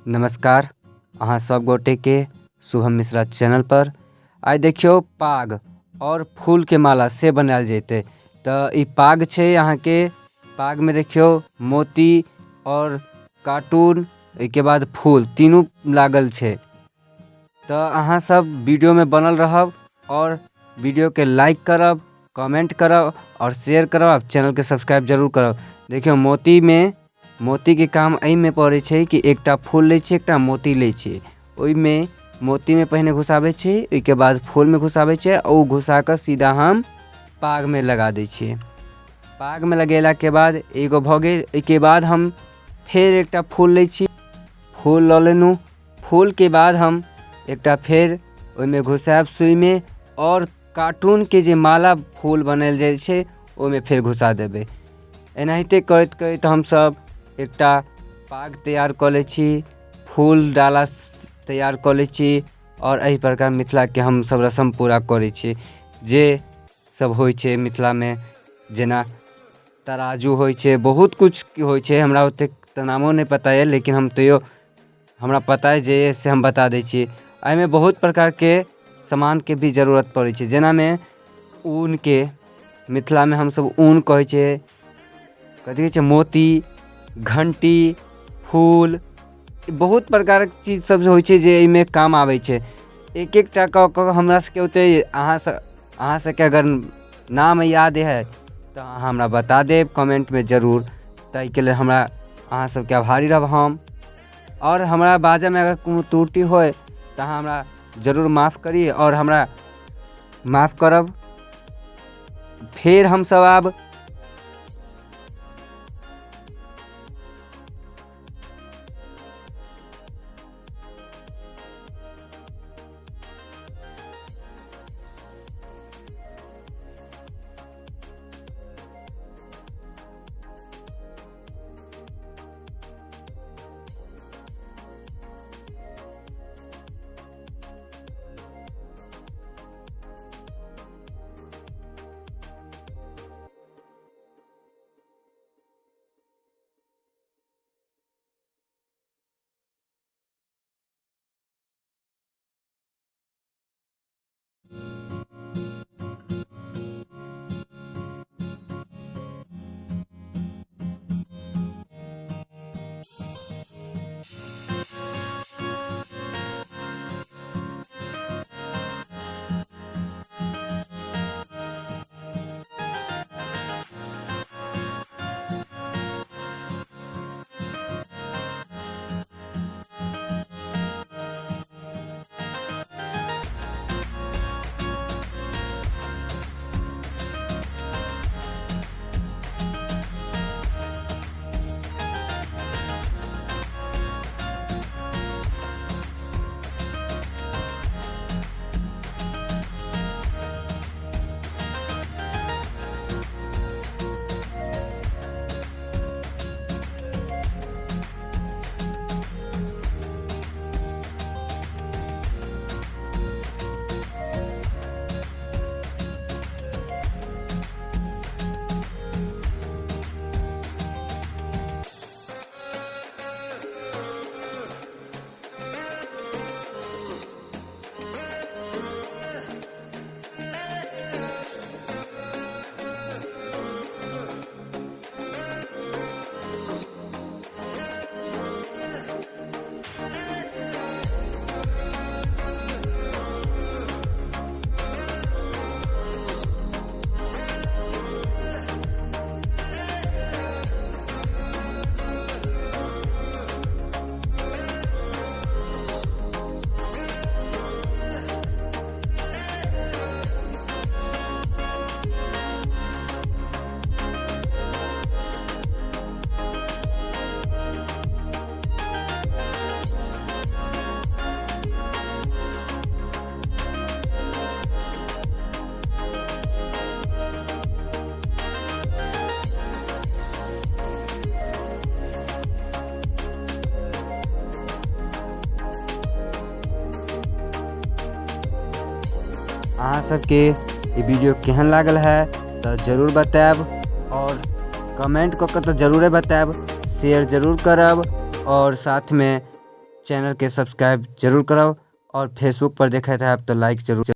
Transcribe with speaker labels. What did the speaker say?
Speaker 1: नमस्कार। अहाँ सब गोटे के शुभम मिश्रा चैनल पर आइ देखियो पाग और फूल के माला से बनायल जैते। तो ई पाग छे, यहाँ के पाग में देखियो मोती और कार्टून के बाद फूल तीनों लागल छे। तो अहाँ सब वीडियो में बनल रहब और वीडियो के लाइक करब, कमेंट करब और शेयर करब, चैनल के सब्सक्राइब जरूर करब। देखियो मोती के काम एहि में पड़े छे कि एकटा फूल ले छे, एकटा मोती ले छे। ओइ में मोती में पहले घुसाबे छे, उसके बाद फूल में घुसाबे छे और घुसा कर सीधा हम पाग में लगा दे छे। पाग में लगेला के बाद एगो भ गेल। इसके बाद हम फिर एकटा फूल ले छी, फूल ल लेनु। फूल के बाद हम एकटा फिर ओइ में घुसाब सुई में और कार्टून के जे माला फूल बनायल जाय छे ओइ में फिर घुसा देबे। एनाहिते करत करत हम सब एकटा पाग तैयार कर ले छी, फूल डाला तैयार कर ले छी और एहि प्रकार मिथिला के हम सब रस्म पूरा करे छी। जे सब होय छे मिथिला में, जेना तराजू होय छे, बहुत कुछ होय छे। हमरा ओते नामो नहीं पता है, लेकिन हम तो हमरा पता है जे से हम बता दे छी। एहि में बहुत प्रकार के सामान के भी जरूरत पड़े छे, जेना में ऊन के, मिथिला में हम सब ऊन कहे छे, कथी छे मोती, घंटी, फूल, बहुत प्रकार के चीज सब होय छे जे इमे काम आवे छे। एक एक टा का हमरा से ओते अहाँ से के अगर नाम याद है तो हमरा बता देब कमेंट में जरूर। ताहि के लिए हमरा अहाँ सब के आभारी रहब हम। और हमरा बाजा में अगर कोनो त्रुटि होय तो हमरा जरूर माफ़ करी और हमरा माफ़ करब। फिर हम सब आब अहाँ सबके ये वीडियो केहन लागल है तो जरूर बताएब और कमेंट कऽ के तो जरूर बताएब, शेयर जरूर करब और साथ में चैनल के सब्सक्राइब जरूर कराओ और फेसबुक पर देखा था आप तो लाइक जरूर